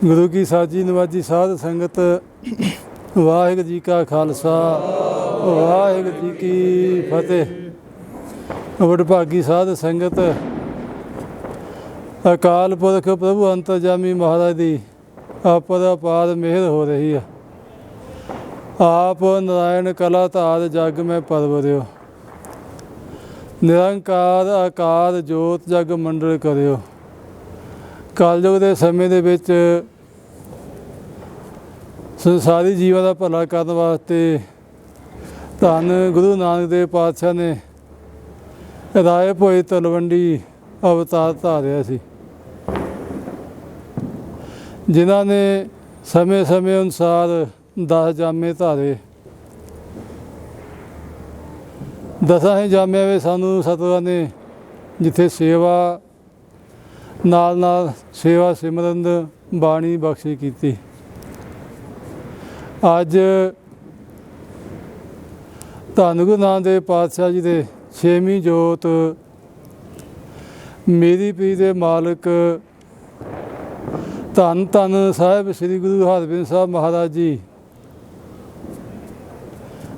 गुरु की साजी नवाजी साध संगत वाहिगुरू जी का खालसा वाहिगुरू जी की फतेह। वडभागी साध संगत अकाल पुरख प्रभु अंतरजामी महाराज की पर अपार मेहर हो रही है। आप नारायण कला धार जग में परवरियो, निरंकार आकार जोत जग मंडल करियो। कलयुग के समय दे विच संसारी जीवन का भला करने वास्ते धन गुरु नानक देव पातशाह ने राय भोए तलवंडी अवतार धारिया सी, जिन्हां ने समय समय अनुसार 10 जामे धारे। 10 ही जामिया में सानू सतगुरां ने जिथे सेवा नाल नाल सेवा सिमरन बाणी बख्शी की। अज धन गुरु नानक देव पातशाह जी के 6वीं जोत मेरी पीर दे मालिक धन धन साहिब श्री गुरु हरगोबिंद साहब महाराज जी,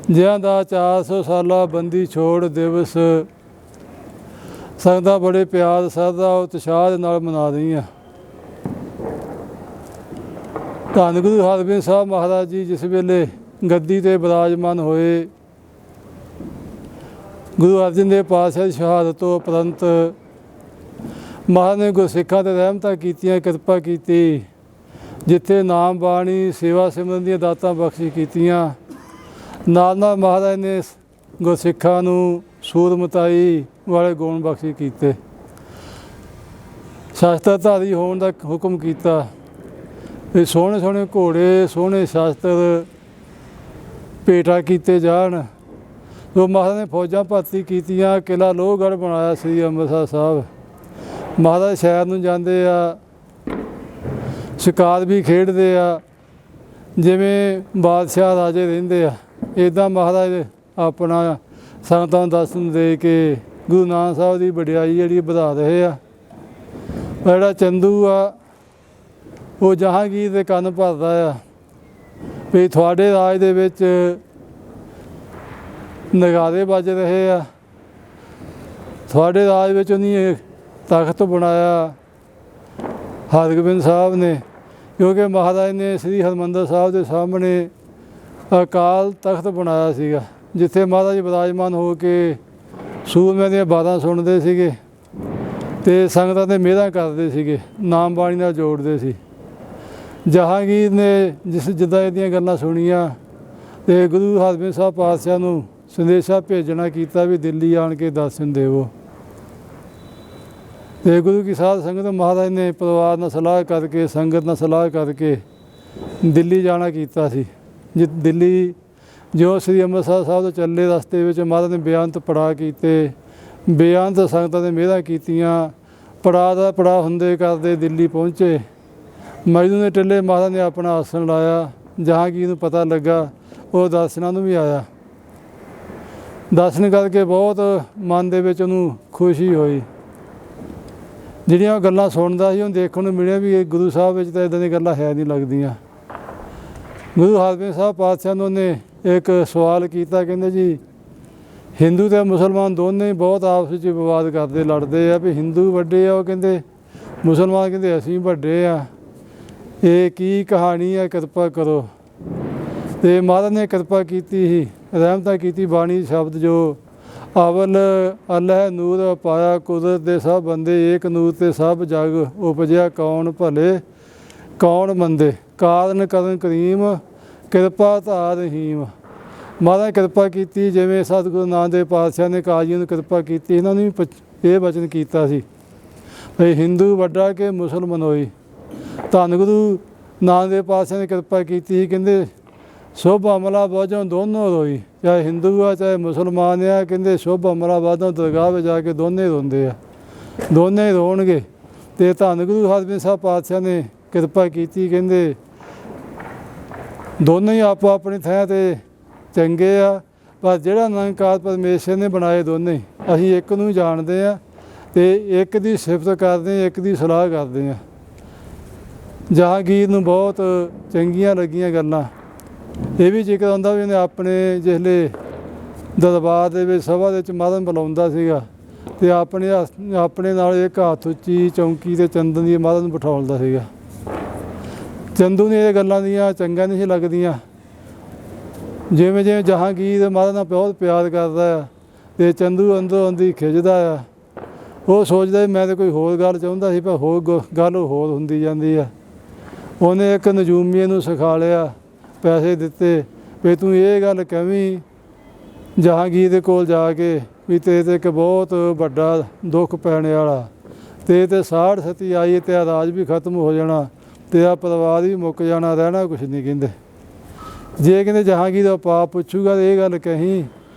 जिन्हां दा 400 साला बंदी छोड़ दिवस संगतां बड़े प्यार श्रद्धा उत्साह नाल मना रही। धन गुरु हरगोबिंद साहब महाराज जी जिस वेले गद्दी ते विराजमान होए, गुरु अर्जन देव पातशाह की शहादत तो उपरंत महाराज ने गुरसिखां ते रहमतां कीतियां, किरपा की। जिथे नाम बाणी सेवा सिमरन दी दातां बख्शी कीतियां, नाल नाल महाराज ने गुरसिखां नूं सूरमताई वाले गुण बख्शी कीते। शास्त्रधारी होने का हुक्म किया भी सोहने सोहने घोड़े सोहने शास्त्र भेटा किए जान। तो महाराज ने फौजां भर्ती कीतियां, किला लोहगढ़ बनाया श्री अमृतसर साहब। महाराज शहर नूं जांदे आ, शिकार भी खेडदे आ, जिवें बादशाह राजे रहिंदे आ, इदां महाराज अपना संगतां नूं दर्शन दे के गुरु नानक साहब की वडियाई जिहड़ी वधा रहे आ। जिहड़ा चंदू आ वो जहांगीर दे कंन भरदा आ भी तुहाडे राज दे विच नगारे बज रहे आ, तुहाडे राज विच उन्हीं तख्त बनाया हरगोबिंद साहब ने, क्योंकि महाराज ने श्री हरमंदर साहब के सामने अकाल तख्त बनाया सीगा, जिथे महाराज विराजमान हो के सूरमिਆਂ ਦੀਆਂ ਬਾਤਾਂ सुनते ਸੀਗੇ ਤੇ ਸੰਗਤਾਂ ਦੇ ਮਿਹਰਾਂ ਕਰਦੇ ਸੀਗੇ, ਨਾਮ ਬਾਣੀ ਨਾਲ ਜੋੜਦੇ ਸੀ। ਜਹਾਂਗੀਰ ਨੇ ਜਿੱਦਾਂ ਇਹਦੀਆਂ ਗੱਲਾਂ ਸੁਣੀਆਂ ਤੇ ਗੁਰੂ ਹਰਗੋਬਿੰਦ ਸਾਹਿਬ ਪਾਤਸ਼ਾਹ ਨੂੰ ਸੰਦੇਸ਼ਾ ਭੇਜਣਾ ਕੀਤਾ ਵੀ ਦਿੱਲੀ ਆਣ ਕੇ ਦਰਸ਼ਨ ਦੇਵੋ। ਤੇ ਗੁਰੂ ਕੀ ਸਾਧ ਸੰਗਤ ਮਹਾਰਾਜ ਨੇ ਪਰਿਵਾਰ ਨਾਲ ਸਲਾਹ ਕਰਕੇ, ਸੰਗਤ ਨਾਲ ਸਲਾਹ ਕਰਕੇ ਦਿੱਲੀ ਜਾਣਾ ਕੀਤਾ ਸੀ। ਦਿੱਲੀ जो श्री अमृतसर साहब तो चले रस्ते में महाराज ने बेअंत पड़ाव किए, बेअंत संगतां ने मेहरां कीतियां। पड़ाव का पड़ाव हुंदे करदे दिल्ली पहुँचे। मजनू ने टिल्ले महाराज ने अपना आसन लाया। जहांगीर नूं पता लगा, वो दर्शनां नूं भी आया। दर्शन करके बहुत मन दे विच उहनूं खुशी हुई। जिहड़ियां गल्लां सुणदा सी उहनूं देखण नूं मिलिया भी गुरु साहब विच तां इदां दी गल्लां है नहीं लगदियां। गुरु हरगोबिंद साहब पातशाह नूं ने एक सवाल किया, कहते जी हिंदू तो मुसलमान दोनों ही बहुत आपस में विवाद करते लड़ते हैं भी हिंदू वड्डे आ, कहते मुसलमान कहते असीं वड्डे आ, ये की कहानी है, कृपा करो। तो महाराज ने कृपा की ही रहमत की बाणी शब्द जो अवल अल्लाह नूर पाया कुदरत दे सब बंदे, एक नूर ते सब जग उपजया कौन भले कौन मंदे, कारण करन करीम किरपा धार रहीम। महाराज कृपा की जिमें सतगुरु नानक देव पातशाह ने काजी ने कृपा की, इन्होंने भी ये वचन किया भाई हिंदू वड्डा के मुसलमान होई। धन गुरु नानक देव पातशाह ने कृपा की, कहते शुभ अमला बाजों दोनों रोई, चाहे हिंदू आ चाहे मुसलमान आ, कहते शुभ अमला बाजों दरगाह में जाके दोने रोंदे आ, दोने रोणगे। तो धन गुरु हरगोबिंद साहब पातशाह ने कृपा की, कहते दोनों ही आपो अपनी थां ते चंगे आ, पर जिहड़ा निरंकार परमेश्वर ने बनाए दोनों ही असीं एक नूं जानते हैं ते एक दी सिफत करते हैं, एक दी सलाह करते हैं। ਜਹਾਂਗੀਰ ਨੂੰ ਬਹੁਤ ਚੰਗੀਆਂ ਲੱਗੀਆਂ ਗੱਲਾਂ। ਇਹ ਵੀ ਜ਼ਿਕਰ ਆਉਂਦਾ ਵੀ ਉਹਨੇ ਆਪਣੇ ਜਿਸਲੇ ਦਰਬਾਰ ਦੇ ਵਿੱਚ ਸਭਾ ਦੇ ਵਿੱਚ ਮਾਤਾ ਨੂੰ ਬੁਲਾਉਂਦਾ ਸੀਗਾ ਅਤੇ ਆਪਣੇ ਨਾਲ ਇੱਕ ਹੱਥ ਉੱਚੀ ਚੌਂਕੀ 'ਤੇ ਚੰਦਨ ਦੀ ਮਾਤਾ ਨੂੰ ਬਿਠਾਉਂਦਾ ਸੀਗਾ। ਚੰਦੂ ਨੇ ਇਹ ਗੱਲਾਂ ਦੀਆਂ ਚੰਗੀਆਂ ਨਹੀਂ ਸੀ ਲੱਗਦੀਆਂ। ਜਿਵੇਂ ਜਿਵੇਂ ਜਹਾਂਗੀਰ ਮਾਤਾ ਨਾਲ ਬਹੁਤ ਪਿਆਰ ਕਰਦਾ ਆ ਅਤੇ ਚੰਦੂ ਅੰਦਰੋਂ ਅੰਦਰ ਖਿੱਚਦਾ ਆ। ਉਹ ਸੋਚਦਾ ਮੈਂ ਤਾਂ ਕੋਈ ਹੋਰ ਗੱਲ ਚਾਹੁੰਦਾ ਸੀ, ਪਰ ਗੱਲ ਹੋਰ ਹੁੰਦੀ ਜਾਂਦੀ ਆ। ਉਹਨੇ ਇੱਕ ਨਜੂਮੀਏ ਨੂੰ ਸਿਖਾ ਲਿਆ, ਪੈਸੇ ਦਿੱਤੇ ਵੀ ਤੂੰ ਇਹ ਗੱਲ ਕਵੀਂ ਜਹਾਂਗੀਰ ਦੇ ਕੋਲ ਜਾ ਕੇ ਵੀ ਤੇਰੇ 'ਤੇ ਇੱਕ ਬਹੁਤ ਵੱਡਾ ਦੁੱਖ ਪੈਣ ਵਾਲਾ, ਤੇਰੇ 'ਤੇ ਸਾੜ ਸਤੀ ਆਈ, ਤੇਰਾ ਰਾਜ ਵੀ ਖਤਮ ਹੋ ਜਾਣਾ, ਤੇਰਾ ਪਰਿਵਾਰ ਵੀ ਮੁੱਕ ਜਾਣਾ, ਰਹਿਣਾ ਕੁਛ ਨਹੀਂ। ਕਹਿੰਦੇ ਜੇ ਕਹਿੰਦੇ ਜਹਾਂਗੀਰ ਦਾ ਪਾਪ ਪੁੱਛੂਗਾ ਤਾਂ ਇਹ ਗੱਲ ਕਹੀਂ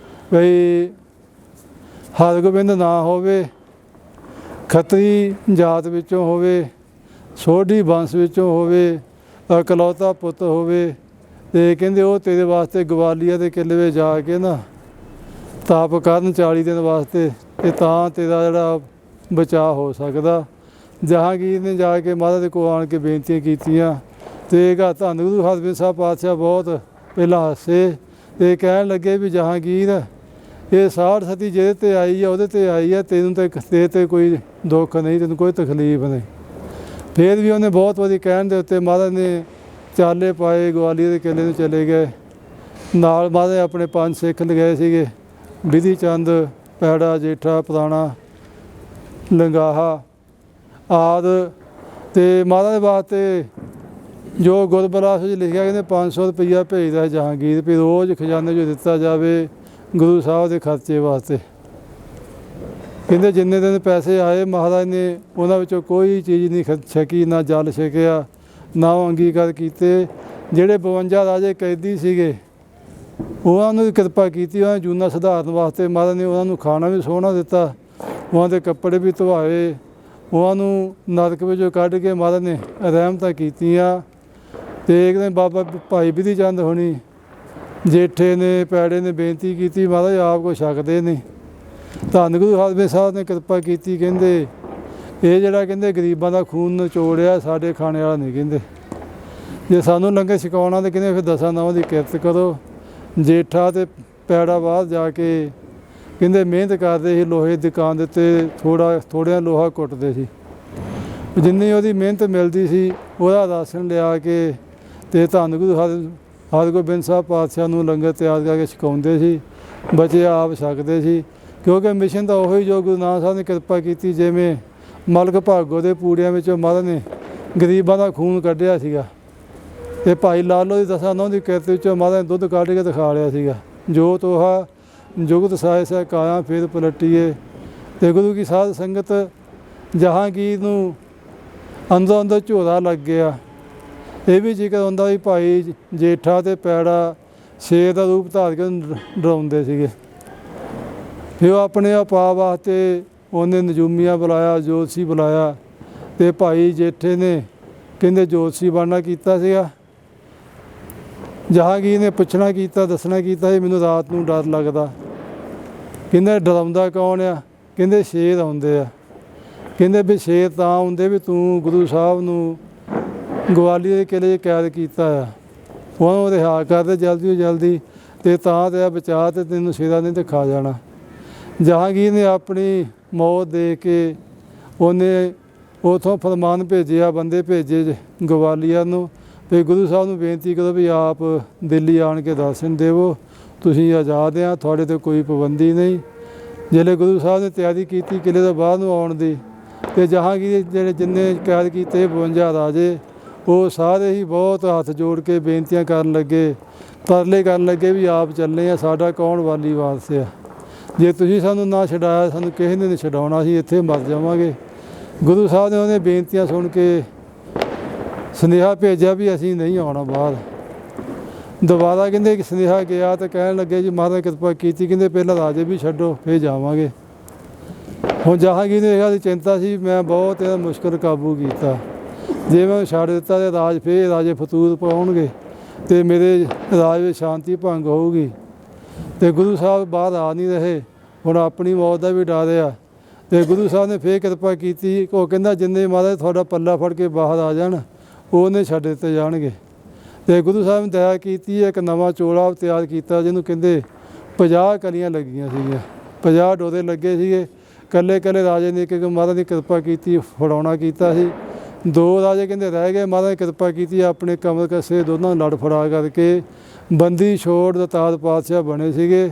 ਬਈ ਹਰਗੋਬਿੰਦ ਨਾ ਹੋਵੇ, ਖੱਤਰੀ ਜਾਤ ਵਿੱਚੋਂ ਹੋਵੇ, ਸੋਢੀ ਵੰਸ਼ ਵਿੱਚੋਂ ਹੋਵੇ, ਇਕਲੌਤਾ ਪੁੱਤ ਹੋਵੇ, ਅਤੇ ਕਹਿੰਦੇ ਉਹ ਤੇਰੇ ਵਾਸਤੇ ਗਵਾਲੀਆ ਦੇ ਕਿਲੇ ਵਿੱਚ ਜਾ ਕੇ ਨਾ ਤਾਪ ਕਰਨ 40 ਦਿਨ ਵਾਸਤੇ, ਅਤੇ ਤਾਂ ਤੇਰਾ ਜਿਹੜਾ ਬਚਾਅ ਹੋ ਸਕਦਾ। ਜਹਾਂਗੀਰ ਨੇ ਜਾ ਕੇ ਮਾਤਾ ਦੇ ਕੋਲ ਆਣ ਕੇ ਬੇਨਤੀਆਂ ਕੀਤੀਆਂ ਅਤੇ ਧੰਨ ਗੁਰੂ ਹਰਗੋਬਿੰਦ ਸਾਹਿਬ ਪਾਤਸ਼ਾਹ ਬਹੁਤ ਪਹਿਲਾਂ ਹੱਸੇ ਅਤੇ ਕਹਿਣ ਲੱਗੇ ਵੀ ਜਹਾਂਗੀਰ ਇਹ ਸਾੜ ਸਤੀ ਜਿਹਦੇ 'ਤੇ ਆਈ ਆ ਉਹਦੇ 'ਤੇ ਆਈ ਆ, ਤੈਨੂੰ ਤਾਂ ਤੇਰੇ 'ਤੇ ਕੋਈ ਦੁੱਖ ਨਹੀਂ, ਤੈਨੂੰ ਕੋਈ ਤਕਲੀਫ ਨਹੀਂ। ਫਿਰ ਵੀ ਉਹਨੇ ਬਹੁਤ ਵਾਰੀ ਕਹਿਣ ਦੇ ਉੱਤੇ ਮਾਤਾ ਨੇ ਚਾਲੇ ਪਾਏ, ਗਵਾਲੀਅਰ ਦੇ ਕਿਲੇ ਨੂੰ ਚਲੇ ਗਏ। ਨਾਲ ਮਾਤਾ ਨੇ ਆਪਣੇ 5 ਸਿੱਖ ਲਗਾਏ ਸੀਗੇ, ਬਿਧੀ ਚੰਦ, ਪੈੜਾ, ਜੇਠਾ, ਪੁਰਾਣਾ, ਲੰਗਾਹਾ ਆਦਿ। ਅਤੇ ਮਾਤਾ ਦੇ ਵਾਸਤੇ ਜੋ ਗੁਰਬਲਾਸ ਵਿੱਚ ਲਿਖਿਆ ਕਹਿੰਦੇ 500 ਰੁਪਈਆ ਭੇਜਦਾ ਜਹਾਂਗੀਰ ਵੀ ਰੋਜ਼ ਖਜ਼ਾਨੇ 'ਚੋਂ ਦਿੱਤਾ ਜਾਵੇ ਗੁਰੂ ਸਾਹਿਬ ਦੇ ਖਰਚੇ ਵਾਸਤੇ। ਕਹਿੰਦੇ ਜਿੰਨੇ ਦਿਨ ਪੈਸੇ ਆਏ ਮਹਾਰਾਜ ਨੇ ਉਹਨਾਂ ਵਿੱਚੋਂ ਕੋਈ ਚੀਜ਼ ਨਹੀਂ ਛਕੀ, ਨਾ ਜਲ ਛਕਿਆ, ਨਾ ਉਹ ਅੰਗੀਕਾਰ ਕੀਤੇ। ਜਿਹੜੇ 52 ਰਾਜੇ ਕੈਦੀ ਸੀਗੇ ਉਹਨਾਂ ਨੂੰ ਕਿਰਪਾ ਕੀਤੀ, ਉਹਨਾਂ ਜੂਨਾ ਸੁਧਾਰਨ ਵਾਸਤੇ ਮਾਤਾ ਨੇ ਉਹਨਾਂ ਨੂੰ ਖਾਣਾ ਵੀ ਸੋਹਣਾ ਦਿੱਤਾ, ਉਹਨਾਂ ਦੇ ਕੱਪੜੇ ਵੀ ਧਵਾਏ, ਉਹਨਾਂ ਨੂੰ ਨਰਕ ਵਿੱਚੋਂ ਕੱਢ ਕੇ ਮਾਤਾ ਨੇ ਰਹਿਮਤਾਂ ਕੀਤੀਆਂ। ਅਤੇ ਇੱਕ ਦਿਨ ਬਾਬਾ ਭਾਈ ਬਿਧੀ ਚੰਦ ਹੋਣੀ, ਜੇਠੇ ਨੇ, ਪੈੜੇ ਨੇ ਬੇਨਤੀ ਕੀਤੀ ਮਾਤਾ ਜੀ ਆਪ ਕੁਛ ਛਕਦੇ ਨਹੀਂ। ਧੰਨ ਗੁਰੂ ਹਰਗੋਬਿੰਦ ਸਾਹਿਬ ਨੇ ਕਿਰਪਾ ਕੀਤੀ, ਕਹਿੰਦੇ ਇਹ ਜਿਹੜਾ ਕਹਿੰਦੇ ਗਰੀਬਾਂ ਦਾ ਖੂਨ ਨਿਚੋੜਿਆ ਸਾਡੇ ਖਾਣੇ ਵਾਲਾ ਨਹੀਂ। ਕਹਿੰਦੇ ਜੇ ਸਾਨੂੰ ਲੰਗਰ ਛਕਾਉਣਾ ਤਾਂ ਕਹਿੰਦੇ ਫਿਰ 10 ਨਾਵਾਂ ਦੀ ਕਿਰਤ ਕਰੋ। ਜੇਠਾ ਅਤੇ ਪੈੜਾ ਬਾਹਰ ਜਾ ਕੇ ਕਹਿੰਦੇ ਮਿਹਨਤ ਕਰਦੇ ਸੀ, ਲੋਹੇ ਦੀ ਦੁਕਾਨ ਦੇ ਉੱਤੇ ਥੋੜ੍ਹਾ ਲੋਹਾ ਕੁੱਟਦੇ ਸੀ। ਜਿੰਨੀ ਉਹਦੀ ਮਿਹਨਤ ਮਿਲਦੀ ਸੀ ਉਹਦਾ ਰਾਸ਼ਨ ਲਿਆ ਕੇ ਅਤੇ ਧੰਨ ਗੁਰੂ ਹਰਗੋਬਿੰਦ ਸਾਹਿਬ ਪਾਤਸ਼ਾਹ ਨੂੰ ਲੰਗਰ ਤਿਆਰ ਕਰਕੇ ਛਕਾਉਂਦੇ ਸੀ, ਬੱਚੇ ਆਪ ਛਕਦੇ ਸੀ। ਕਿਉਂਕਿ ਮਿਸ਼ਨ ਤਾਂ ਉਹੀ ਜੋ ਗੁਰੂ ਨਾਨਕ ਸਾਹਿਬ ਨੇ ਕਿਰਪਾ ਕੀਤੀ। ਜਿਵੇਂ ਮਲਕ ਭਾਗੋ ਦੇ ਪੂੜਿਆਂ ਵਿੱਚੋਂ ਮਾਤਾ ਨੇ ਗਰੀਬਾਂ ਦਾ ਖੂਨ ਕੱਢਿਆ ਸੀਗਾ, ਅਤੇ ਭਾਈ ਲਾਲੋ ਦੀ 10 ਨਾਵਾਂ ਦੀ ਕਿਰਤ ਵਿੱਚੋਂ ਮਾਤਾ ਨੇ ਦੁੱਧ ਕੱਢ ਕੇ ਦਿਖਾ ਲਿਆ ਸੀਗਾ, ਜੋ ਤੋਹਾ ਜੁਗਤ ਸਾਇ ਸਹਿ ਕਾਇਆ ਫਿਰ ਪਲਟੀਏ। ਅਤੇ ਗੁਰੂ ਕੀ ਸਾਧ ਸੰਗਤ ਜਹਾਂਗੀਰ ਨੂੰ ਅੰਦਰੋਂ ਅੰਦਰ ਝੋਰਾ ਲੱਗ ਗਿਆ। ਇਹ ਵੀ ਜ਼ਿਕਰ ਹੁੰਦਾ ਵੀ ਭਾਈ ਜੇਠਾ ਅਤੇ ਪੈੜਾ ਸ਼ੇਰ ਦਾ ਰੂਪ ਧਾਰ ਕੇ ਡਰਾਉਂਦੇ ਸੀਗੇ। ਫਿਰ ਉਹ ਆਪਣੇ ਉਪਾਅ ਵਾਸਤੇ ਉਹਨੇ ਨਜੂਮੀਆਂ ਬੁਲਾਇਆ, ਜੋਤਸ਼ੀ ਬੁਲਾਇਆ, ਅਤੇ ਭਾਈ ਜੇਠੇ ਨੇ ਕਹਿੰਦੇ ਜੋਤਸ਼ੀ ਬਣਨਾ ਕੀਤਾ ਸੀਗਾ। ਜਹਾਂਗੀਰ ਨੇ ਪੁੱਛਣਾ ਕੀਤਾ, ਦੱਸਣਾ ਕੀਤਾ ਸੀ ਮੈਨੂੰ ਰਾਤ ਨੂੰ ਡਰ ਲੱਗਦਾ। ਕਹਿੰਦੇ ਡਰਾਉਂਦਾ ਕੌਣ ਆ? ਕਹਿੰਦੇ ਸ਼ੇਰ ਆਉਂਦੇ ਆ। ਕਹਿੰਦੇ ਵੀ ਸ਼ੇਰ ਤਾਂ ਆਉਂਦੇ ਵੀ ਤੂੰ ਗੁਰੂ ਸਾਹਿਬ ਨੂੰ ਗਵਾਲੀਅਰ ਦੇ ਕਿਲੇ 'ਚ ਕੈਦ ਕੀਤਾ ਆ, ਉਹਨੂੰ ਰਿਹਾ ਕਰਦੇ ਜਲਦੀ ਤੋਂ ਜਲਦੀ, ਅਤੇ ਤਾਂ ਤੇਰਾ ਬਚਾਅ, ਅਤੇ ਤੈਨੂੰ ਸ਼ੇਰਾਂ ਨੇ ਤਾਂ ਖਾ ਜਾਣਾ। ਜਹਾਂਗੀਰ ਨੇ ਆਪਣੀ ਮੌਤ ਦੇ ਕੇ ਉਹਨੇ ਉੱਥੋਂ ਫਰਮਾਨ ਭੇਜਿਆ, ਬੰਦੇ ਭੇਜੇ ਗਵਾਲੀਅਰ ਨੂੰ ਵੀ ਗੁਰੂ ਸਾਹਿਬ ਨੂੰ ਬੇਨਤੀ ਕਰੋ ਵੀ ਆਪ ਦਿੱਲੀ ਆਣ ਕੇ ਦਰਸ਼ਨ ਦੇਵੋ, ਤੁਸੀਂ ਆਜ਼ਾਦ ਆ, ਤੁਹਾਡੇ 'ਤੇ ਕੋਈ ਪਾਬੰਦੀ ਨਹੀਂ। ਜਿਹੜੇ ਗੁਰੂ ਸਾਹਿਬ ਨੇ ਤਿਆਰੀ ਕੀਤੀ ਕਿਲੇ ਤੋਂ ਬਾਹਰ ਨੂੰ ਆਉਣ ਦੀ, ਅਤੇ ਜਹਾਂਗੀਰ ਜਿਹੜੇ ਜਿੰਨੇ ਕੈਦ ਕੀਤੇ 52 ਰਾਜੇ, ਉਹ ਸਾਰੇ ਹੀ ਬਹੁਤ ਹੱਥ ਜੋੜ ਕੇ ਬੇਨਤੀਆਂ ਕਰਨ ਲੱਗੇ, ਤਰਲੇ ਕਰਨ ਲੱਗੇ ਵੀ ਆਪ ਚੱਲੇ ਆ, ਸਾਡਾ ਕੌਣ ਵਾਲੀ ਵਾਰਸ ਆ। ਜੇ ਤੁਸੀਂ ਸਾਨੂੰ ਨਾ ਛਡਾਇਆ, ਸਾਨੂੰ ਕਿਸੇ ਨੇ ਨਹੀਂ ਛਡਾਉਣਾ, ਅਸੀਂ ਇੱਥੇ ਮਰ ਜਾਵਾਂਗੇ। ਗੁਰੂ ਸਾਹਿਬ ਨੇ ਉਹਨੇ ਬੇਨਤੀਆਂ ਸੁਣ ਕੇ ਸੁਨੇਹਾ ਭੇਜਿਆ ਵੀ ਅਸੀਂ ਨਹੀਂ ਆਉਣਾ ਬਾਹਰ। ਦੁਬਾਰਾ ਕਹਿੰਦੇ ਕਿ ਸੁਨੇਹਾ ਗਿਆ ਤਾਂ ਕਹਿਣ ਲੱਗੇ ਜੀ ਮਹਾਰਾਜ ਕਿਰਪਾ ਕੀਤੀ, ਕਹਿੰਦੇ ਪਹਿਲਾਂ ਰਾਜੇ ਵੀ ਛੱਡੋ ਫਿਰ ਜਾਵਾਂਗੇ। ਹੁਣ ਜਹਾਂਗੀਰ ਨੇ ਇਹਦੀ ਚਿੰਤਾ ਸੀ, ਮੈਂ ਬਹੁਤ ਇਹਦਾ ਮੁਸ਼ਕਿਲ ਕਾਬੂ ਕੀਤਾ, ਜੇ ਮੈਂ ਛੱਡ ਦਿੱਤਾ ਤਾਂ ਰਾਜ ਫਿਰ ਰਾਜੇ ਫਤੂਰ ਪਾਉਣਗੇ ਅਤੇ ਮੇਰੇ ਰਾਜ ਵਿੱਚ ਸ਼ਾਂਤੀ ਭੰਗ ਹੋਊਗੀ। ਅਤੇ ਗੁਰੂ ਸਾਹਿਬ ਬਾਹਰ ਆ ਨਹੀਂ ਰਹੇ, ਹੁਣ ਆਪਣੀ ਮੌਤ ਦਾ ਵੀ ਡਰ ਆ। ਅਤੇ ਗੁਰੂ ਸਾਹਿਬ ਨੇ ਫਿਰ ਕਿਰਪਾ ਕੀਤੀ, ਉਹ ਕਹਿੰਦਾ ਜਿੰਨੇ ਮਹਾਰਾਜ ਤੁਹਾਡਾ ਪੱਲਾ ਫੜ ਕੇ ਬਾਹਰ ਆ ਜਾਣ ਉਹਨੇ ਛੱਡ ਦਿੱਤੇ ਜਾਣਗੇ। ਅਤੇ ਗੁਰੂ ਸਾਹਿਬ ਨੇ ਦਇਆ ਕੀਤੀ, ਇੱਕ ਨਵਾਂ ਚੋਲਾ ਤਿਆਰ ਕੀਤਾ ਜਿਹਨੂੰ ਕਹਿੰਦੇ 50 ਕਲੀਆਂ ਲੱਗੀਆਂ ਸੀਗੀਆਂ, 50 ਡੋਰੇ ਲੱਗੇ ਸੀਗੇ। ਇਕੱਲੇ ਇਕੱਲੇ ਰਾਜੇ ਨੇ ਕਿਉਂਕਿ ਮਹਾਰਾਜ ਦੀ ਕਿਰਪਾ ਕੀਤੀ, ਫੜਾਉਣਾ ਕੀਤਾ ਸੀ। 2 ਰਾਜੇ ਕਹਿੰਦੇ ਰਹਿ ਗਏ, ਮਹਾਰਾਜ ਨੇ ਕਿਰਪਾ ਕੀਤੀ, ਆਪਣੇ ਕਮਰ ਕੱਸੇ ਦੋਨਾਂ ਨੂੰ ਲੜ ਫੜਾ ਕਰਕੇ ਬੰਦੀ ਛੋੜ ਦਤਾਰ ਪਾਤਸ਼ਾਹ ਬਣੇ ਸੀਗੇ।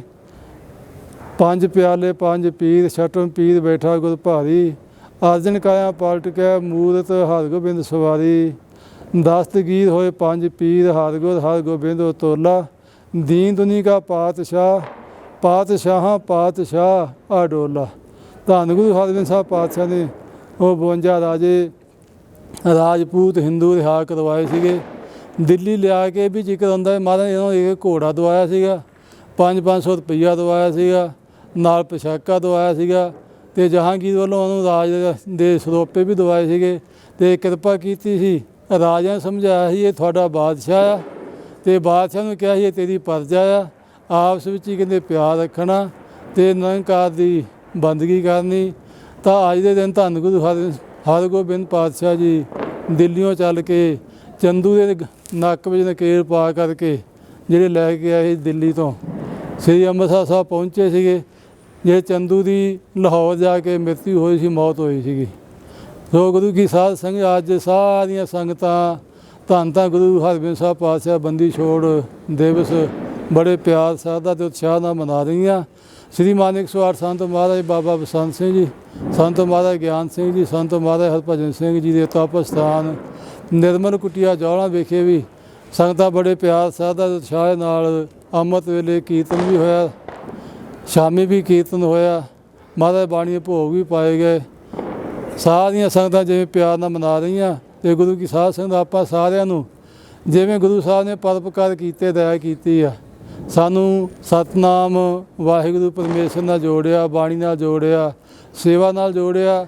5 ਪਿਆਲੇ 5 ਪੀਰ, ਛਟਮ ਪੀਰ ਬੈਠਾ ਗੁਰ ਭਾਰੀ, ਅਰਜਨ ਕਾਇਆ ਪਲਟ ਕੇ ਮੂਰਤ ਹਰਗੋਬਿੰਦ ਸਵਾਰੀ। ਦਸਤਗੀਰ ਹੋਏ 5 ਪੀਰ, ਹਰਗੋਬਿੰਦ ਤੋਲਾ, ਦੀਨ ਦੁਨੀ ਕਾ ਪਾਤਸ਼ਾਹ, ਪਾਤਸ਼ਾਹਾਂ ਪਾਤਸ਼ਾਹ ਅਡੋਲਾ। ਧੰਨ ਗੁਰੂ ਹਰਗੋਬਿੰਦ ਸਾਹਿਬ ਪਾਤਸ਼ਾਹ ਨੇ ਉਹ 52 ਰਾਜੇ ਰਾਜਪੂਤ ਹਿੰਦੂ ਰਿਹਾਅ ਕਰਵਾਏ ਸੀਗੇ। ਦਿੱਲੀ ਲਿਆ ਕੇ ਵੀ ਜ਼ਿਕਰ ਹੁੰਦਾ ਹੈ, ਮਹਾਰਾਜ ਇਹਨਾਂ ਨੂੰ ਇੱਕ ਘੋੜਾ ਦਵਾਇਆ ਸੀਗਾ, 500 ਰੁਪਈਆ ਦਵਾਇਆ ਸੀਗਾ, ਨਾਲ ਪੋਸ਼ਾਕਾ ਦਵਾਇਆ ਸੀਗਾ, ਅਤੇ ਜਹਾਂਗੀਰ ਵੱਲੋਂ ਉਹਨੂੰ ਰਾਜ ਦੇ ਸਰੋਪੇ ਵੀ ਦਵਾਏ ਸੀਗੇ। ਅਤੇ ਕਿਰਪਾ ਕੀਤੀ ਸੀ, ਰਾਜਿਆਂ ਨੇ ਸਮਝਾਇਆ ਸੀ ਇਹ ਤੁਹਾਡਾ ਬਾਦਸ਼ਾਹ ਆ, ਅਤੇ ਬਾਦਸ਼ਾਹ ਨੂੰ ਕਿਹਾ ਸੀ ਇਹ ਤੇਰੀ ਪ੍ਰਜਾ ਆ, ਆਪਸ ਵਿੱਚ ਹੀ ਕਹਿੰਦੇ ਪਿਆਰ ਰੱਖਣਾ ਅਤੇ ਨਿਰੰਕਾਰ ਦੀ ਬੰਦਗੀ ਕਰਨੀ। ਤਾਂ ਅੱਜ ਦੇ ਦਿਨ ਧੰਨ ਗੁਰੂ ਹਰਗੋਬਿੰਦ ਪਾਤਸ਼ਾਹ ਜੀ ਦਿੱਲੀੋਂ ਚੱਲ ਕੇ ਚੰਦੂ ਦੇ ਨੱਕ ਵਿੱਚ ਨਕੇਲ ਪਾ ਕਰਕੇ ਜਿਹੜੇ ਲੈ ਕੇ ਆਏ ਦਿੱਲੀ ਤੋਂ ਸ੍ਰੀ ਅੰਮ੍ਰਿਤਸਰ ਸਾਹਿਬ ਪਹੁੰਚੇ ਸੀਗੇ। ਜੇ ਚੰਦੂ ਦੀ ਲਾਹੌਰ ਜਾ ਕੇ ਮ੍ਰਿਤੂ ਹੋਈ ਸੀ, ਮੌਤ ਹੋਈ ਸੀਗੀ। ਸੋ ਗੁਰੂ ਕੀ ਸਾਧ ਸੰਗਤ ਅੱਜ ਸਾਰੀਆਂ ਸੰਗਤਾਂ ਧੰਨ ਧੰਨ ਗੁਰੂ ਹਰਗੋਬਿੰਦ ਸਾਹਿਬ ਪਾਤਸ਼ਾਹ ਬੰਦੀ ਛੋੜ ਦਿਵਸ ਬੜੇ ਪਿਆਰ ਸ਼ਰਧਾ ਅਤੇ ਉਤਸ਼ਾਹ ਨਾਲ ਮਨਾ ਰਹੀਆਂ। ਸ੍ਰੀ ਮਾਨਿਕ 108 ਸੰਤ ਮਹਾਰਾਜ ਬਾਬਾ ਬਸੰਤ ਸਿੰਘ ਜੀ, ਸੰਤ ਮਹਾਰਾਜ ਗਿਆਨ ਸਿੰਘ ਜੀ, ਸੰਤ ਮਹਾਰਾਜ ਹਰਭਜਨ ਸਿੰਘ ਜੀ ਦੇ ਤਪ ਸਥਾਨ ਨਿਰਮਲ ਕੁਟੀਆ ਜੌਲਾਂ ਵਿਖੇ ਵੀ ਸੰਗਤਾਂ ਬੜੇ ਪਿਆਰ ਸ਼ਰਧਾ ਅਤੇ ਉਤਸ਼ਾਹ ਨਾਲ ਅੰਮ੍ਰਿਤ ਵੇਲੇ ਕੀਰਤਨ ਵੀ ਹੋਇਆ, ਸ਼ਾਮੀ ਵੀ ਕੀਰਤਨ ਹੋਇਆ, ਮਹਾਰਾਜ ਬਾਣੀ ਦੇ ਭੋਗ ਵੀ ਪਾਏ ਗਏ। ਸਾਰੀਆਂ ਸੰਗਤਾਂ ਜਿਵੇਂ ਪਿਆਰ ਨਾਲ ਮਨਾ ਰਹੀਆਂ। ਅਤੇ ਗੁਰੂ ਕੀ ਸਾਧ ਸੰਗਤ ਆਪਾਂ ਸਾਰਿਆਂ ਨੂੰ ਜਿਵੇਂ ਗੁਰੂ ਸਾਹਿਬ ਨੇ ਪਰਉਪਕਾਰ ਕੀਤੇ, ਦਇਆ ਕੀਤੀ ਆ, ਸਾਨੂੰ ਸਤਿਨਾਮ ਵਾਹਿਗੁਰੂ ਪਰਮੇਸ਼ਰ ਨਾਲ ਜੋੜਿਆ, ਬਾਣੀ ਨਾਲ ਜੋੜਿਆ, ਸੇਵਾ ਨਾਲ ਜੋੜਿਆ,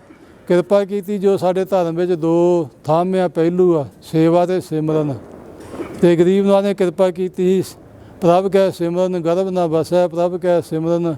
ਕਿਰਪਾ ਕੀਤੀ। ਜੋ ਸਾਡੇ ਧਰਮ ਵਿੱਚ 2 ਥੰਮ੍ਹ ਆ, ਪਹਿਲੂ ਆ ਸੇਵਾ ਅਤੇ ਸਿਮਰਨ, ਅਤੇ ਗਰੀਬ ਨਾਲ ਨੇ ਕਿਰਪਾ ਕੀਤੀ। ਪ੍ਰਭ ਕੈ ਸਿਮਰਨ ਗਰਭ ਨਾ ਵਸੈ, ਪ੍ਰਭ ਕੈ ਸਿਮਰਨ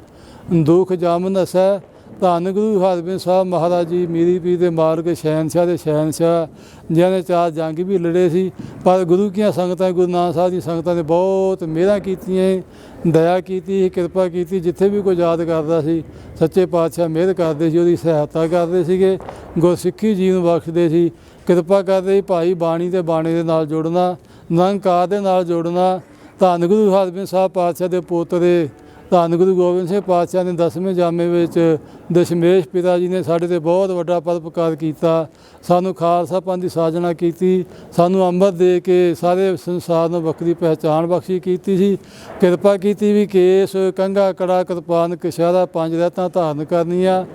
ਦੁਖ ਜਮ ਨਸੈ। ਧੰਨ ਗੁਰੂ ਹਰਗੋਬਿੰਦ ਸਾਹਿਬ ਮਹਾਰਾਜ ਜੀ ਮੀਰੀ ਪੀਰ ਦੇ ਮਾਰਗ ਸ਼ਹਿਨਸ਼ਾਹ ਦੇ ਸ਼ਹਿਨਸ਼ਾਹ, ਜਿਨ੍ਹਾਂ ਨੇ 4 ਜੰਗ ਵੀ ਲੜੇ ਸੀ। ਪਰ ਗੁਰੂ ਕੀਆਂ ਸੰਗਤਾਂ, ਗੁਰੂ ਨਾਨਕ ਸਾਹਿਬ ਦੀ ਸੰਗਤਾਂ ਨੇ ਬਹੁਤ ਮਿਹਰਾਂ ਕੀਤੀਆਂ, ਦਇਆ ਕੀਤੀ, ਕਿਰਪਾ ਕੀਤੀ। ਜਿੱਥੇ ਵੀ ਕੋਈ ਯਾਦ ਕਰਦਾ ਸੀ, ਸੱਚੇ ਪਾਤਸ਼ਾਹ ਮਿਹਰ ਕਰਦੇ ਸੀ, ਉਹਦੀ ਸਹਾਇਤਾ ਕਰਦੇ ਸੀਗੇ, ਗੁਰਸਿੱਖੀ ਜੀਵਨ ਬਖਸ਼ਦੇ ਸੀ, ਕਿਰਪਾ ਕਰਦੇ ਸੀ। ਭਾਈ ਬਾਣੀ ਅਤੇ ਬਾਣੇ ਦੇ ਨਾਲ ਜੁੜਨਾ, ਨਿਰੰਕਾਰ ਦੇ ਨਾਲ ਜੁੜਨਾ। ਧੰਨ ਗੁਰੂ ਹਰਗੋਬਿੰਦ ਸਾਹਿਬ ਪਾਤਸ਼ਾਹ ਦੇ ਪੋਤਰੇ ਧੰਨ ਗੁਰੂ ਗੋਬਿੰਦ ਸਿੰਘ ਪਾਤਸ਼ਾਹ ਨੇ 10ਵੇਂ ਜਾਮੇ ਵਿੱਚ ਦਸ਼ਮੇਸ਼ ਪਿਤਾ ਜੀ ਨੇ ਸਾਡੇ 'ਤੇ ਬਹੁਤ ਵੱਡਾ ਪਰਉਪਕਾਰ ਕੀਤਾ, ਸਾਨੂੰ ਖਾਲਸਾ ਪੰਥ ਦੀ ਸਾਜਣਾ ਕੀਤੀ, ਸਾਨੂੰ ਅੰਮ੍ਰਿਤ ਦੇ ਕੇ ਸਾਰੇ ਸੰਸਾਰ ਨੂੰ ਵੱਖਰੀ ਪਹਿਚਾਣ ਬਖਸ਼ੀ ਕੀਤੀ ਸੀ। ਕਿਰਪਾ ਕੀਤੀ ਵੀ ਕੇਸ ਕੰਘਾ ਕੜਾ ਕਿਰਪਾਨ ਕਛਹਿਰਾ 5 ਰਹਿਤਾਂ ਧਾਰਨ ਕਰਨੀਆਂ,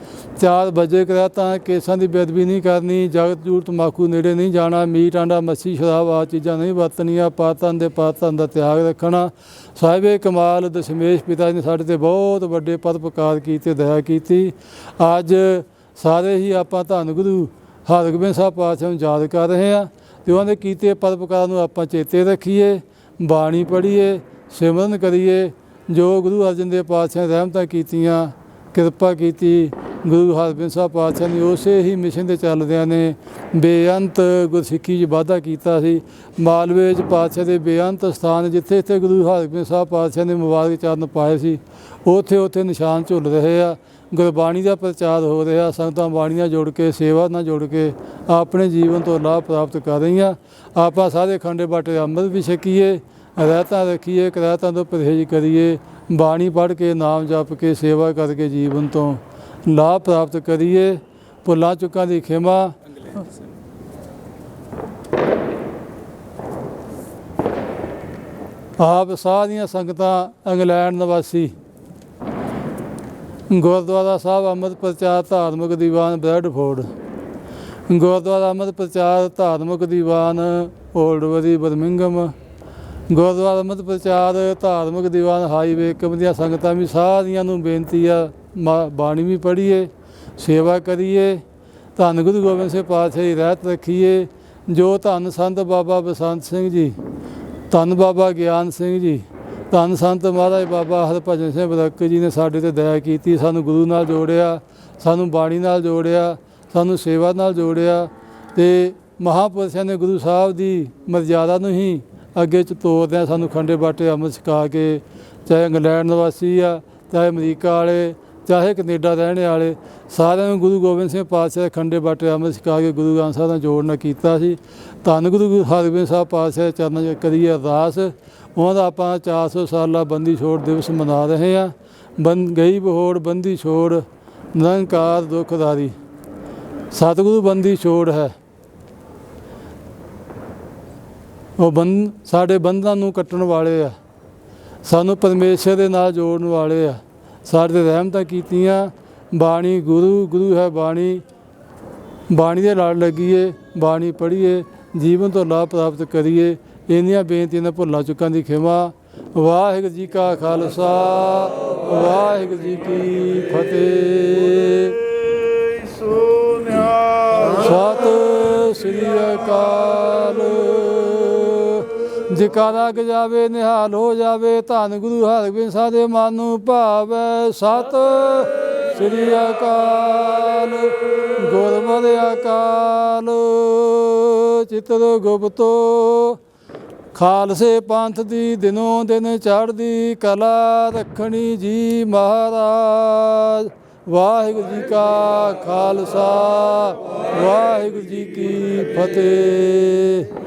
4 ਵਜੇ ਰਹਿਤਾਂ, ਕੇਸਾਂ ਦੀ ਬੇਅਦਬੀ ਨਹੀਂ ਕਰਨੀ, ਜਗਤ ਜੂੜ ਤੰਬਾਕੂ ਨੇੜੇ ਨਹੀਂ ਜਾਣਾ, ਮੀਟ ਆਂਡਾ ਮੱਛੀ ਸ਼ਰਾਬ ਆਦਿ ਚੀਜ਼ਾਂ ਨਹੀਂ ਵਰਤਣੀਆਂ, ਪਾਤਨ ਦੇ ਪਾਤਨ ਦਾ ਤਿਆਗ ਰੱਖਣਾ। ਸਾਹਿਬੇ ਕਮਾਲ ਦਸ਼ਮੇਸ਼ ਪਿਤਾ ਜੀ ਨੇ ਸਾਡੇ 'ਤੇ ਬਹੁਤ ਵੱਡੇ ਪਰਉਪਕਾਰ ਕੀਤੇ, ਦਇਆ ਕੀਤੀ। ਅੱਜ ਸਾਰੇ ਹੀ ਆਪਾਂ ਧੰਨ ਗੁਰੂ ਹਰਗੋਬਿੰਦ ਸਾਹਿਬ ਪਾਤਸ਼ਾਹ ਨੂੰ ਯਾਦ ਕਰ ਰਹੇ ਹਾਂ, ਅਤੇ ਉਹਨਾਂ ਦੇ ਕੀਤੇ ਪਰਉਪਕਾਰ ਨੂੰ ਆਪਾਂ ਚੇਤੇ ਰੱਖੀਏ, ਬਾਣੀ ਪੜ੍ਹੀਏ, ਸਿਮਰਨ ਕਰੀਏ। ਜੋ ਗੁਰੂ ਅਰਜਨ ਦੇਵ ਪਾਤਸ਼ਾਹ ਨੇ ਰਹਿਮਤਾਂ ਕੀਤੀਆਂ, ਕਿਰਪਾ ਕੀਤੀ, ਗੁਰੂ ਹਰਗੋਬਿੰਦ ਸਾਹਿਬ ਪਾਤਸ਼ਾਹ ਨੇ ਉਸੇ ਹੀ ਮਿਸ਼ਨ 'ਤੇ ਚੱਲਦਿਆਂ ਨੇ ਬੇਅੰਤ ਗੁਰਸਿੱਖੀ 'ਚ ਵਾਧਾ ਕੀਤਾ ਸੀ। ਮਾਲਵੇ 'ਚ ਪਾਤਸ਼ਾਹ ਦੇ ਬੇਅੰਤ ਸਥਾਨ, ਜਿੱਥੇ ਜਿੱਥੇ ਗੁਰੂ ਹਰਗੋਬਿੰਦ ਸਾਹਿਬ ਪਾਤਸ਼ਾਹ ਨੇ ਮੁਬਾਰਕ ਚਰਨ ਪਾਏ ਸੀ, ਉੱਥੇ ਉੱਥੇ ਨਿਸ਼ਾਨ ਝੁੱਲ ਰਹੇ ਆ। ਗੁਰਬਾਣੀ ਦਾ ਪ੍ਰਚਾਰ ਹੋ ਰਿਹਾ, ਸੰਗਤਾਂ ਬਾਣੀ ਨਾਲ ਜੁੜ ਕੇ, ਸੇਵਾ ਨਾਲ ਜੁੜ ਕੇ ਆਪਣੇ ਜੀਵਨ ਤੋਂ ਲਾਭ ਪ੍ਰਾਪਤ ਕਰ ਰਹੀਆਂ। ਆਪਾਂ ਸਾਰੇ ਖੰਡੇ ਬਾਟੇ ਅੰਮ੍ਰਿਤ ਵੀ ਛਕੀਏ, ਰਹਿਤਾਂ ਰੱਖੀਏ, ਕਰਾਹਤਾਂ ਤੋਂ ਪਰਹੇਜ਼ ਕਰੀਏ, ਬਾਣੀ ਪੜ੍ਹ ਕੇ, ਨਾਮ ਜਪ ਕੇ, ਸੇਵਾ ਕਰਕੇ ਜੀਵਨ ਤੋਂ ਲਾਭ ਪ੍ਰਾਪਤ ਕਰੀਏ। ਭੁੱਲਾਂ ਚੁੱਕਾਂ ਦੀ ਖਿਮਾ। ਆਪ ਸਾਰੀਆਂ ਸੰਗਤਾਂ ਇੰਗਲੈਂਡ ਨਿਵਾਸੀ ਗੁਰਦੁਆਰਾ ਸਾਹਿਬ ਅੰਮ੍ਰਿਤ ਪ੍ਰਚਾਰ ਧਾਰਮਿਕ ਦੀਵਾਨ ਬਰੈਡਫੋਰਡ, ਗੁਰਦੁਆਰਾ ਅੰਮ੍ਰਿਤ ਪ੍ਰਚਾਰ ਧਾਰਮਿਕ ਦੀਵਾਨ ਓਲਡਬਰੀ ਬਰਮਿੰਘਮ, ਗੁਰਦੁਆਰਾ ਅੰਮ੍ਰਿਤ ਪ੍ਰਚਾਰ ਧਾਰਮਿਕ ਦੀਵਾਨ ਹਾਈਵੇਕਮ ਦੀਆਂ ਸੰਗਤਾਂ ਵੀ ਸਾਰੀਆਂ ਨੂੰ ਬੇਨਤੀ ਆ, ਬਾਣੀ ਵੀ ਪੜ੍ਹੀਏ, ਸੇਵਾ ਕਰੀਏ, ਧੰਨ ਗੁਰੂ ਗੋਬਿੰਦ ਸਿੰਘ ਪਾਤਸ਼ਾਹ ਦੀ ਰਹਿਤ ਰੱਖੀਏ। ਜੋ ਧੰਨ ਸੰਤ ਬਾਬਾ ਬਸੰਤ ਸਿੰਘ ਜੀ, ਧੰਨ ਬਾਬਾ ਗਿਆਨ ਸਿੰਘ ਜੀ, ਧੰਨ ਸੰਤ ਮਹਾਰਾਜ ਬਾਬਾ ਹਰਭਜਨ ਸਿੰਘ ਬਦਕ ਜੀ ਨੇ ਸਾਡੇ 'ਤੇ ਦਇਆ ਕੀਤੀ, ਸਾਨੂੰ ਗੁਰੂ ਨਾਲ ਜੋੜਿਆ, ਸਾਨੂੰ ਬਾਣੀ ਨਾਲ ਜੋੜਿਆ, ਸਾਨੂੰ ਸੇਵਾ ਨਾਲ ਜੋੜਿਆ, ਅਤੇ ਮਹਾਂਪੁਰਸ਼ਾਂ ਨੇ ਗੁਰੂ ਸਾਹਿਬ ਦੀ ਮਰਜ਼ਾਦਾ ਨੂੰ ਹੀ ਅੱਗੇ ਚ ਤੋਰਦੇ ਆ। ਸਾਨੂੰ ਖੰਡੇ ਬਾਟੇ ਅੰਮ੍ਰਿਤ ਛਕਾ ਕੇ, ਚਾਹੇ ਇੰਗਲੈਂਡ ਨਿਵਾਸੀ ਆ, ਚਾਹੇ ਅਮਰੀਕਾ ਵਾਲੇ, ਚਾਹੇ ਕੈਨੇਡਾ ਰਹਿਣ ਵਾਲੇ, ਸਾਰਿਆਂ ਨੂੰ ਗੁਰੂ ਗੋਬਿੰਦ ਸਿੰਘ ਪਾਤਸ਼ਾਹ ਦੇ ਖੰਡੇ ਬਾਟੇ ਅੰਮ੍ਰਿਤ ਛਕਾ ਕੇ ਗੁਰੂ ਗ੍ਰੰਥ ਸਾਹਿਬ ਨਾਲ ਜੋੜਨਾ ਕੀਤਾ ਸੀ। ਧੰਨ ਗੁਰੂ ਹਰਗੋਬਿੰਦ ਸਾਹਿਬ ਪਾਤਸ਼ਾਹ ਦੇ ਚਰਨਾਂ 'ਚ ਕਰੀਏ ਅਰਦਾਸ। ਉਹਨਾਂ ਦਾ ਆਪਾਂ 400 ਸਾਲਾ ਬੰਦੀ ਛੋੜ ਦਿਵਸ ਮਨਾ ਰਹੇ ਹਾਂ। ਗਈ ਬਹੋੜ ਬੰਦੀ ਛੋੜ ਨਿਰੰਕਾਰ ਦੁਖਦਾਰੀ, ਸਤਿਗੁਰੂ ਬੰਦੀ ਛੋੜ ਹੈ। ਉਹ ਸਾਡੇ ਬੰਧਨਾਂ ਨੂੰ ਕੱਟਣ ਵਾਲੇ ਆ, ਸਾਨੂੰ ਪਰਮੇਸ਼ਰ ਦੇ ਨਾਲ ਜੋੜਨ ਵਾਲੇ ਆ, ਸਾਡੇ ਰਹਿਮਤਾਂ ਕੀਤੀਆਂ। ਬਾਣੀ ਗੁਰੂ ਹੈ ਬਾਣੀ, ਬਾਣੀ ਦੇ ਲੜ ਲੱਗੀਏ, ਬਾਣੀ ਪੜ੍ਹੀਏ, ਜੀਵਨ ਤੋਂ ਲਾਭ ਪ੍ਰਾਪਤ ਕਰੀਏ। ਇੰਨੀਆਂ ਬੇਨਤੀਆਂ ਨਾਲ ਭੁੱਲਾਂ ਚੁੱਕਾਂ ਦੀ ਖਿਮਾ। ਵਾਹਿਗੁਰੂ ਜੀ ਕਾ ਖਾਲਸਾ, ਵਾਹਿਗੁਰੂ ਜੀ ਕੀ ਫਤਿਹ। ਸਤਿ ਸ੍ਰੀ ਅਕਾਲ। ਜੈਕਾਰਾ ਗਜਾਵੇ ਨਿਹਾਲ ਹੋ ਜਾਵੇ, ਧੰਨ ਗੁਰੂ ਹਰਗੋਬਿੰਦ ਸਾਹਿਬ ਦੇ ਮਨ ਨੂੰ ਭਾਵੈ। ਸਤਿ ਸ੍ਰੀ ਅਕਾਲ। ਗੁਰਮਤਿ ਅਕਾਲ ਚਿਤਰ ਗੁਪਤੋ, ਖਾਲਸੇ ਪੰਥ ਦੀ ਦਿਨੋਂ ਦਿਨ ਚੜ੍ਹਦੀ ਕਲਾ ਰੱਖਣੀ ਜੀ ਮਹਾਰਾਜ। ਵਾਹਿਗੁਰੂ ਜੀ ਕਾ ਖਾਲਸਾ, ਵਾਹਿਗੁਰੂ ਜੀ ਕੀ ਫਤਿਹ।